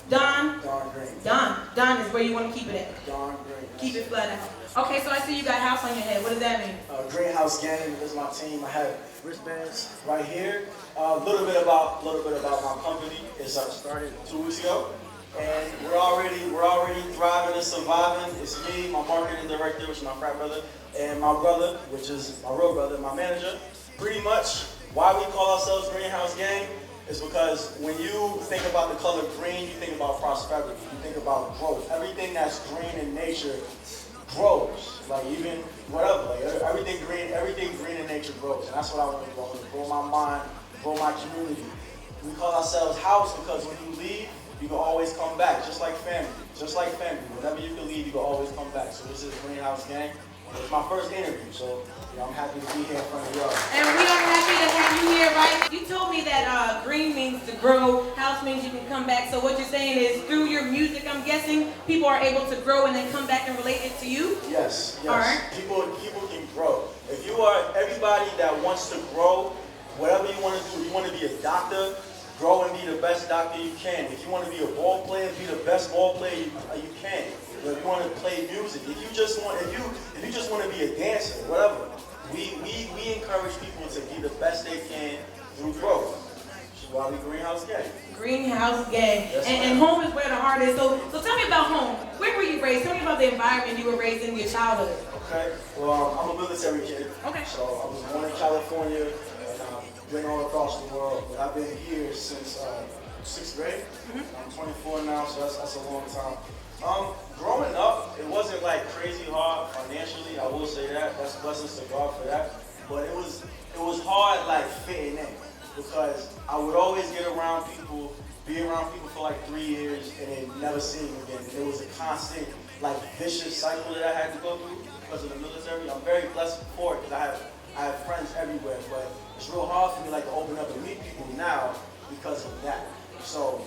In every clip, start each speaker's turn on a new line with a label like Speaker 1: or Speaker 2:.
Speaker 1: Don?
Speaker 2: Don Green.
Speaker 1: Don. Don is where you want to keep it at.
Speaker 2: Don Green.
Speaker 1: Keep it flat out. Okay, so I see you got house on your head. What does that mean?
Speaker 2: Greenhouse Gang is my team. I have wristbands right here. A little bit about my company. It's started 2 weeks ago, and we're already thriving and surviving. It's me, my marketing director, which is my frat brother, and my brother, which is my real brother, my manager. Pretty much why we call ourselves Greenhouse Gang is because when you think about the color green, you think about prosperity. You think about growth. Everything that's green in nature grows. Like even whatever, like everything green in nature grows. And that's what I want to do. I want to grow my mind, grow my community. We call ourselves house because when you leave, you can always come back, just like family. Just like family. Whenever you can leave, you can always come back. So this is Greenhouse Gang. It's my first interview, so I'm happy to be here in front of y'all.
Speaker 1: And we are happy to have you here, right? You told me that green means to grow, house means you can come back. So what you're saying is through your music, I'm guessing, people are able to grow and then come back and relate it to you?
Speaker 2: Yes.
Speaker 1: All right.
Speaker 2: People can grow. If you are everybody that wants to grow, whatever you want to do, you want to be a doctor, grow and be the best doctor you can. If you want to be a ball player, be the best ball player you can. If you want to play music, if you just want to be a dancer, whatever, we encourage people to be the best they can through growth. Which is why we Greenhouse Gang.
Speaker 1: Greenhouse Gang. And home is where the heart is. So tell me about home. Where were you raised? Tell me about the environment you were raised in your childhood.
Speaker 2: Okay. Well, I'm a military kid.
Speaker 1: Okay.
Speaker 2: So I was born in California and I've been all across the world. But I've been here since 6th grade. I'm 24 now, so that's a long time. Growing up, it wasn't like crazy hard financially. I will say that. That's blessings to God for that. But it was hard like fitting in because I would always get around people, be around people for like 3 years, and then never see them again. And it was a constant like vicious cycle that I had to go through because of the military. I'm very blessed for it because I have friends everywhere, but it's real hard for me like to open up and meet people now because of that. So.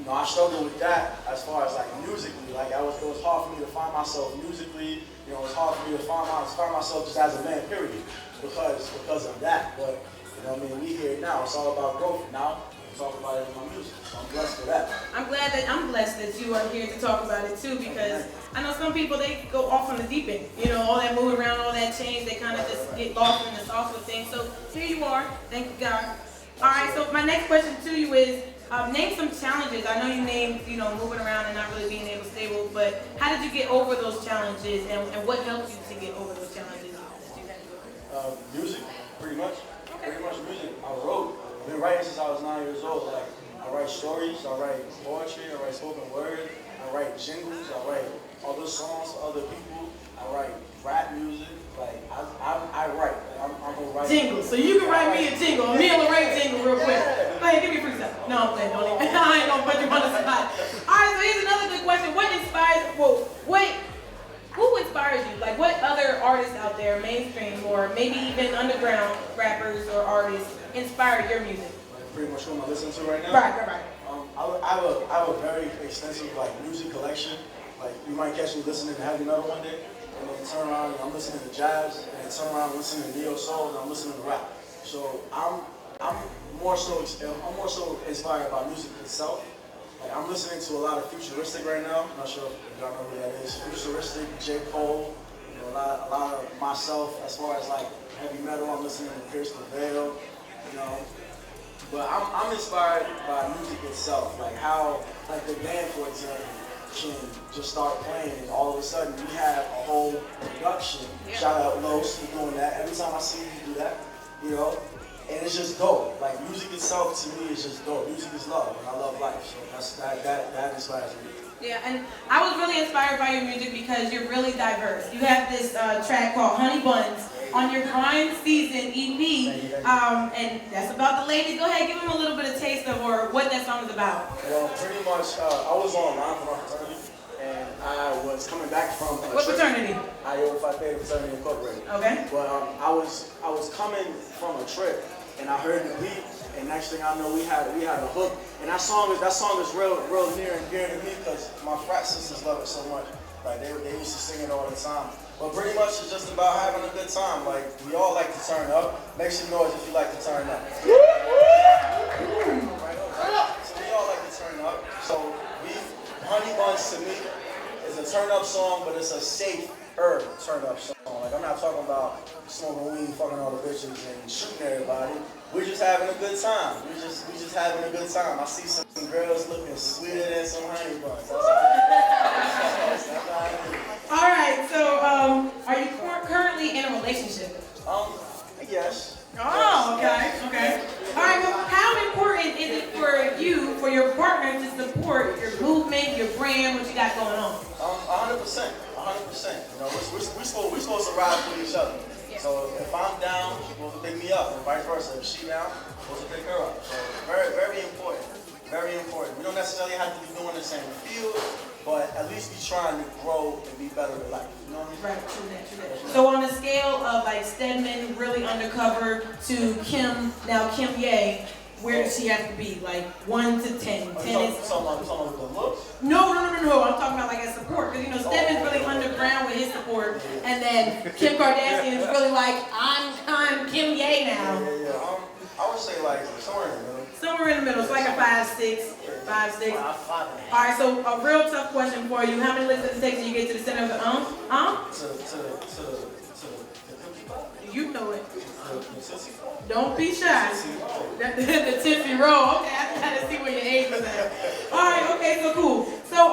Speaker 2: I struggled with that as far as like musically. Like it was hard for me to find myself musically. It was hard for me to find myself just as a man, period, because of that. But we here now. It's all about growth now. We talk about it in my music. So I'm blessed for that.
Speaker 1: I'm blessed that you are here to talk about it too, because I know some people they go off on the deep end. All that moving around, all that change, they kind of just get lost in the sauce of things. So here you are. Thank you, God. All right. So my next question to you is. Name some challenges. I know you named, moving around and not really being able to stable, but how did you get over those challenges and what helped you to get over those challenges that you had to go through?
Speaker 2: Music, pretty much.
Speaker 1: Okay.
Speaker 2: Pretty much music. I wrote. I've been writing since I was 9 years old. Like, I write stories, I write poetry, I write spoken word, I write jingles, I write other songs for other people, I write rap music. Like, I write. Like, I'm a writer.
Speaker 1: Jingles. So you can write me a jingle, me and Lorraine jingle real quick. Go ahead, give me a freestyle. No, I'm playing. Don't even. I ain't gonna put you on the spot. All right, so here's another good question. Who inspires you? Like, what other artists out there, mainstream or maybe even underground rappers or artists, inspire your music?
Speaker 2: Like, pretty much who I'm listening to right now.
Speaker 1: Right.
Speaker 2: I have a very extensive music collection. Like you might catch me listening to heavy metal one day, and then turn around and I'm listening to jazz, and then turn around and listening to neo soul, and I'm listening to rap. So I'm more so inspired by music itself. Like I'm listening to a lot of Futuristic right now. I'm not sure if y'all know who that is. Futuristic, J. Cole, a lot of myself as far as like heavy metal. I'm listening to Pierce the Veil, But I'm inspired by music itself, like how, like the band, for example, can just start playing and all of a sudden we have a whole production. Yeah. Shout out Los for doing that. Every time I see you do that, and it's just dope. Like music itself to me is just dope. Music is love, and I love life, so that inspires me.
Speaker 1: Yeah, and I was really inspired by your music because you're really diverse. You have this track called Honey Buns on your Grind Season EP, and that's about the ladies. Go ahead, give them a little bit of taste of what that song is about.
Speaker 2: Well, pretty much, I was on line for my fraternity, and I was coming back from
Speaker 1: what fraternity?
Speaker 2: Iota Phi Theta Fraternity Incorporated.
Speaker 1: Okay.
Speaker 2: But I was coming from a trip, and I heard the beat, and next thing I know, we had a hook, and that song is real near and dear to me because my frat sisters love it so much. Like they used to sing it all the time. But pretty much it's just about having a good time. Like we all like to turn up. Make some noise if you like to turn up. So we all like to turn up. So Honey Buns to me is a turn-up song, but it's a safer turn-up song. Like, I'm not talking about smoking weed, fucking all the bitches, and shooting everybody. We're just having a good time. We just having a good time. I see some girls looking sweeter than some honey buns. That's how I do.
Speaker 1: All right, so are you currently in a relationship?
Speaker 2: Yes.
Speaker 1: Oh, okay. All right, well, how important is it for you, for your partner to support your movement, your brand, what you got going on?
Speaker 2: 100%. 100%. You know, we're supposed to ride for each other.
Speaker 1: Yeah.
Speaker 2: So if I'm down, she's supposed to pick me up, and vice versa. If she's down, I'm supposed to pick her up. So very, very important. Very important. We don't necessarily have to be doing the same field, but at least be trying to grow and be better in life. You know what I mean?
Speaker 1: Right, true that. So on a scale of like Stedman, really undercover, to Kim, now Kim Ye, where does she have to be? Like 1 to 10. 10 is...
Speaker 2: You talking about the looks?
Speaker 1: No. I'm talking about like as support. Because, you know, Stedman's really underground with his support. And then Kim Kardashian is really like, I'm Kim Ye now.
Speaker 2: Yeah. I would say like somewhere in the middle.
Speaker 1: Somewhere in the middle. It's like a 5'6". 5'6".
Speaker 2: All
Speaker 1: Alright, so a real tough question for you. How many licks does it take till you get to the center of the
Speaker 2: To the cookie pop?
Speaker 1: You know it.
Speaker 2: The Tootsie Pop?
Speaker 1: Don't be shy. The Tootsie Roll. Okay, I gotta see where your age is at. Alright, okay, so cool. So,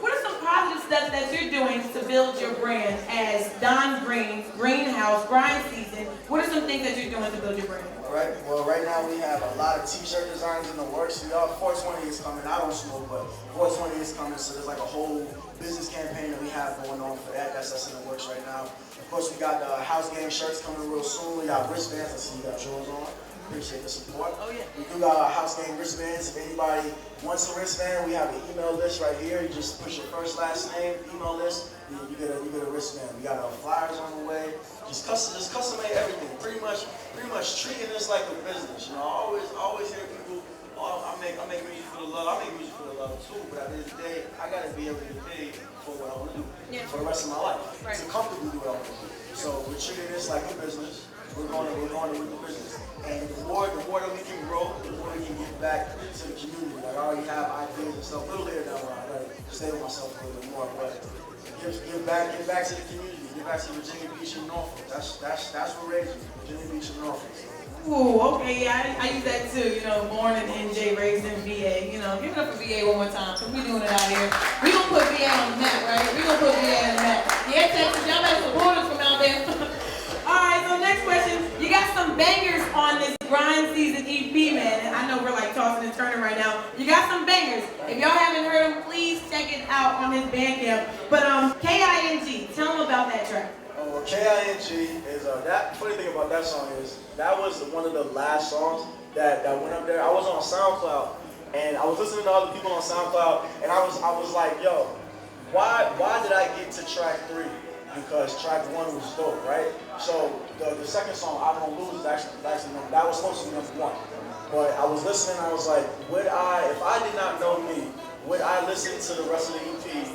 Speaker 1: what are some positive steps that you're doing to build your brand as Don Greenhouse, Grind Season? What are some things that you're doing to build your brand?
Speaker 2: Right. Well, right now we have a lot of t-shirt designs in the works. 420 is coming. I don't smoke, but 420 is coming, so there's like a whole business campaign that we have going on for that. That's in the works right now. Of course, we got house game shirts coming real soon. We got wristbands. I see you got yours on. Appreciate the support.
Speaker 1: Oh yeah.
Speaker 2: We do got house game wristbands. If anybody wants a wristband, we have an email list right here. You just push your first, last name, email list, you get a wristband. We got our flyers on the way. Just custom made everything. Pretty much treating this like a business. You know, I always hear people, oh, I make music for the love. I make music for the love too. But at the end of the day, I gotta be able to get paid for what I want to do for the rest of my life.
Speaker 1: Right.
Speaker 2: To comfortably do what I want to do. So we're treating this like a business. We're going with the business. And the more that we can grow, the more we can give back to the community. Like I already have ideas and stuff. A little later down the line, I gotta stay with myself a little bit more. But give back to the community. Give back to Virginia Beach and Norfolk. That's what raised me. Virginia Beach and Norfolk.
Speaker 1: Ooh, okay, yeah, I use that too. You know, born in NJ, raised in VA. You know, give it up for VA one more time, because we doing it out here. We gonna put VA on the map, right? We gonna put VA on the map. Yeah, Texas, y'all better support us from out there. Alright, so next question. You got some bangers on this Grind Season EP, man. And I know we're like tossing and turning right now. You got some bangers. If y'all haven't heard them, please check it out on his Bandcamp. But K-I-N-G, tell them about that track.
Speaker 2: Well, K-I-N-G is, that funny thing about that song is, that was one of the last songs that went up there. I was on SoundCloud, and I was listening to other people on SoundCloud, and I was like, yo, why did I get to track 3? Because track 1 was dope, right? So the second song, I Won't Lose, is actually that was supposed to be number 1. But I was listening, I was like, if I did not know me, would I listen to the rest of the EP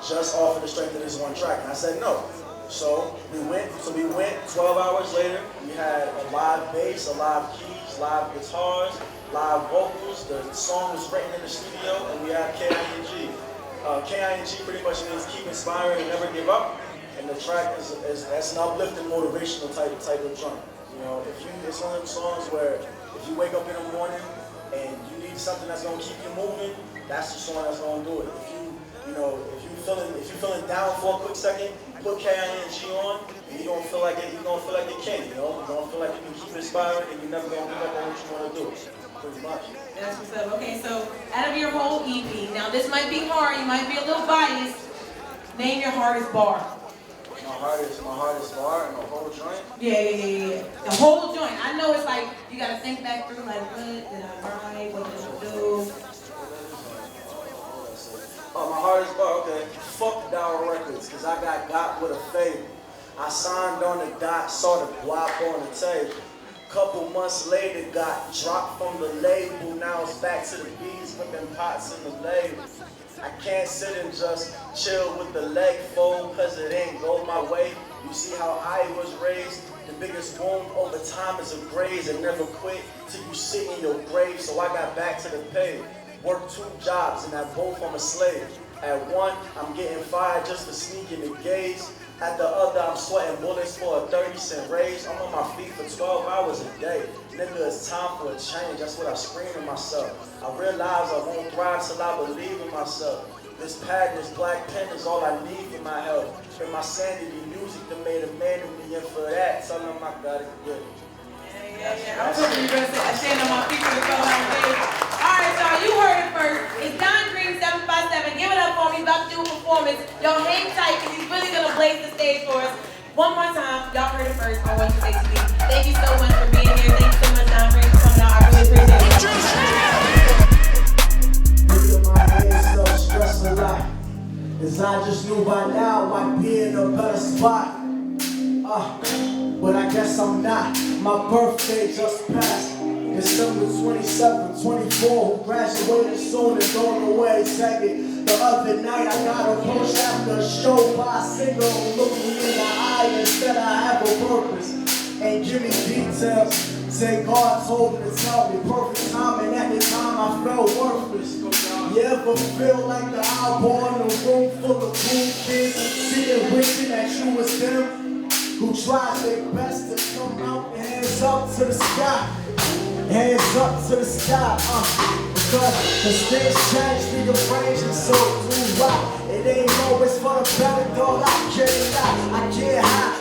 Speaker 2: just off of the strength of this one track? And I said no. So we went 12 hours later, we had a live bass, a live keys, live guitars, live vocals. The song was written in the studio, and we had K-I-N-G. K-I-N-G pretty much means keep inspiring and never give up. And the track that's an uplifting, motivational type of drum. You know, it's one of them songs where if you wake up in the morning and you need something that's gonna keep you moving, that's the song that's gonna do it. If you're feeling down for a quick second, put K-I-N-G on, and you're gonna feel like a king. You know, you're gonna feel like you can keep inspiring, and you're never gonna give up on what you wanna do. Pretty much.
Speaker 1: That's what's up. Okay, so out of your whole EP, now this might be hard, you might be a little biased. Name your hardest bar.
Speaker 2: My hardest bar and the whole joint?
Speaker 1: Yeah. The whole joint. I know it's like, you gotta think back through, like, what did I write? What did I do?
Speaker 2: Oh, my hardest bar, okay. Fuck Dow Records, because I got with a favor. I signed on the dot, saw the guap on the table. Couple months later, got dropped from the label. Now it's back to the bees with them pots in the label. I can't sit and just chill with the leg fold, cause it ain't go my way. You see how I was raised? The biggest wound over time is a graze and never quit till you sit in your grave. So I got back to the pay. work 2 jobs, and at both I'm a slave. At one, I'm getting fired just to sneak in the gaze. At the other, I'm sweating bullets for a 30-cent raise. I'm on my feet for 12 hours a day. Nigga, it's time for a change. That's what I scream to myself. I realize I won't thrive till I believe in myself. This pad, this black pen is all I need for my health. And my sanity, music that made a man of me, and for that, tell them I got it good.
Speaker 1: Yeah. I'm hoping you're going to say I stand on my feet for the fellow out there. All right, y'all, you heard it first. It's Don Green 757. Give it up for me. About to do a performance. Y'all hang tight because he's really going to blaze the stage for us. One more time. Y'all heard it first on WhatYouSay TV. Thank you so much for being here. Thank you so much, Don Green, for coming out. I really appreciate it.
Speaker 2: My head so stressed a lot. As I just knew by now I'd be in a better spot. But I guess I'm not. My birthday just passed. December 27, 24, who graduated soon and on the way second. The other night I got approached after a show by a singer who looked me in the eye and said I have a purpose. And give me details. Say God told me to tell me perfect time, and at the time I felt worthless. You ever feel like the eyeball in a room full of cool kids sitting wishing that you was them? Who tried their best to come out, hands up to the sky. Hands up to the sky, because the stage changed, the range and so do I. It ain't always for the better, dog, I get it out. I get high,